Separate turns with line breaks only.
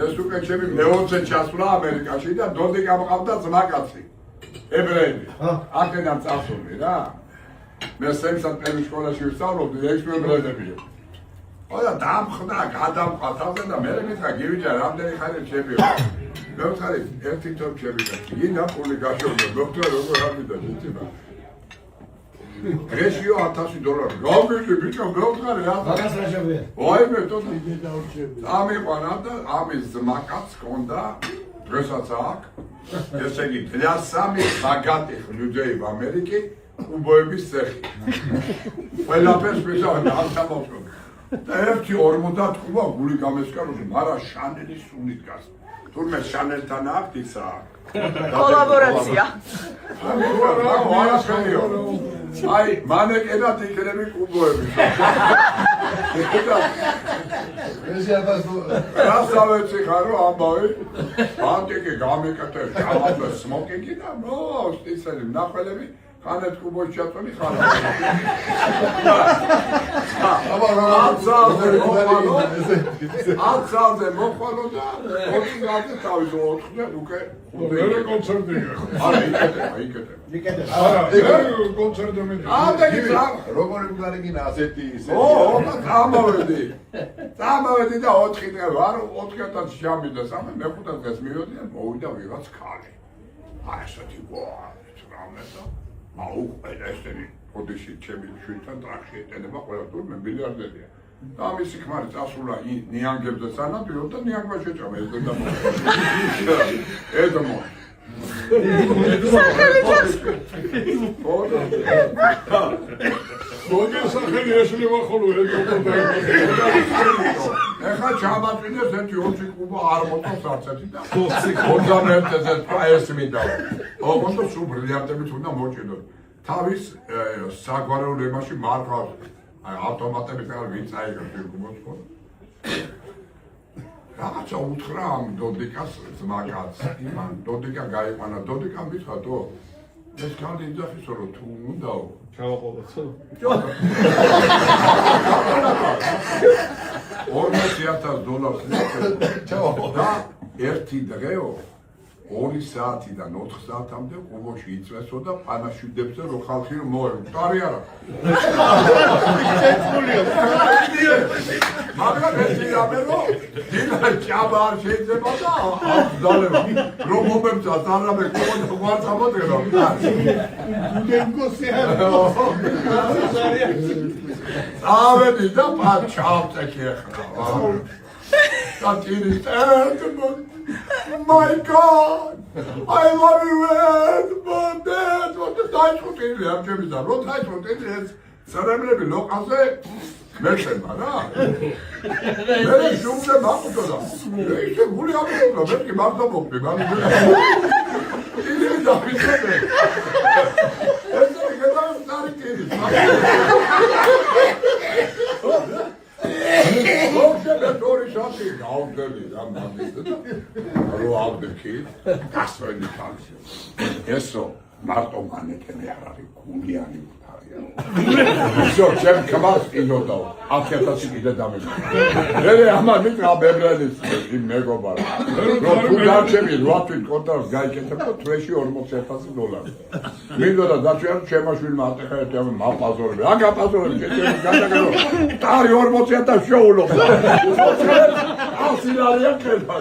ეს უკვე ჩემი მეოცე ჩასვლა ამერიკაში და დოდი გამყავდა ძმაკაცი ებრაელი აქედან წასული რა მე სემსად პერის სკოლაში ვსწავლობდი ექსპერიმენტებია ყველა დამხდა გადამყვა თავზე და მე მითხრა გივიჯა რამდენი ხანი ჩემპიონი მე ვხარი ერთი თორ ჩემპიონი ინა პული გაშოვდა დოქტორ როგორ ამიდა ძიება რეშიო $1000 გავიგე ბიჭო მე ვხარი რა
მაგას რა შევია
ვაიმე თოთა ამიყვანა და ამის ძმაკაც ჰქონდა დღესაც აქ ესე იგი დღეს სამი ბაგატი ხვიძეი ამერიკი უბოების цехი ყველაფერს მისავდა ამ სამოსკო და ერთი 50 ყუба გული გამესკაროდი მარა შანელის სუნი დგას თურმე შანელთან აქვს ისა
კოლაბორაცია
აი მანეკენად იქნები კუბოები რასავეცი ხარო ამბავი ანტიკი გამიკეთე გამადა სმოკინგი და ნო ისინი ნახველები ხანეთ კუბოში ჩაწოლი ხარ აცალზე მოხვალო და 20 გაზი თავის 4-დან უკვე
მე კონცერტი
არა იკეთე
არა კონცერტი მე
როგორი გლარიგინა ასეთი ისე ამავედი და 4 დღე ვარ 4-დან შემიდა სამე მე-5 დღეს მივედი და მოვიდა ვიღაც ქალი აი ესეთი რამედა აუ ესენი ოდიში ჩემი შვილთან ტრაქში ეტენება ყველა თუ მე მილიარდერია და ამისი ქმარი წასულა ნიანგებზე სანადირო და ნიანგმა შეჭამა ეს და ედმო
სახელი ჩას
მოგე სახელი ეშლება ხოლო ედმო
ეხა ჩამატვინეს ერთი 20 კუბა არ მოწონს არცეთი და 21-ზე ეს მინდა ოღონდ სულ ბრილიანტებით უნდა მოჭიდოთ თავის საგვარეულოში მართავს აი ავტომატებით არ ვიცაიგებს კუბოს ხო რაღაცა უთხრა ამ დოდიკას ძმაკაც იმან დოდიკა გაიყვანა დოდიკა მითხრა თო ეს კანდი იძახის რომ თუ უნდაო
ჩავაყოლო
$40,000 და ერთი დღეო 2 საათიდან 4 საათამდე ყუბოში იწვესო და პანაშვიდებზე რო ხალხი მოევა. ტარი არა. მაგრამ ეს ამერო დილა ჭაბა არ შეიძლება და აღძალება. რომ მომებცა სანამე ყუბო გვარ წამოდგება. ავედი და ჩავწექი ახლა. Edmund, my God, I love you, Edmund, Edmund. Dai șutile, am ce bizar. Nu dai șutile, să rămâne locase. Merșema, da? Mere șumse m-am putut, da. Ești buni am putut, vezi că m-am dat bocpe, m-am putut. Ile da pisete. Este că da stare tiri. Tori avdeli, რო ავდექი, გასვენი ხალხი. ესო მარტო მანეკენი არ არის, გულიანი ვთარია. ისო ჩემ კმას იდოდა, 1000 კიდე დამედა. მე ამან მითხრა ბებრელის იმ მეგობარა. რო თუ დაჩემი 8 თვით კონტრაქტს გაიკეთებ და თვეში $40,000. მინდოდა დაჩვენ ჩემაშვილმა ატეხეთ ამ მაპაზორები. რა გაპაზორები ჩემი გადაგერო. ტარი 40,000 შეულობდა. Auxiliaria kelpa.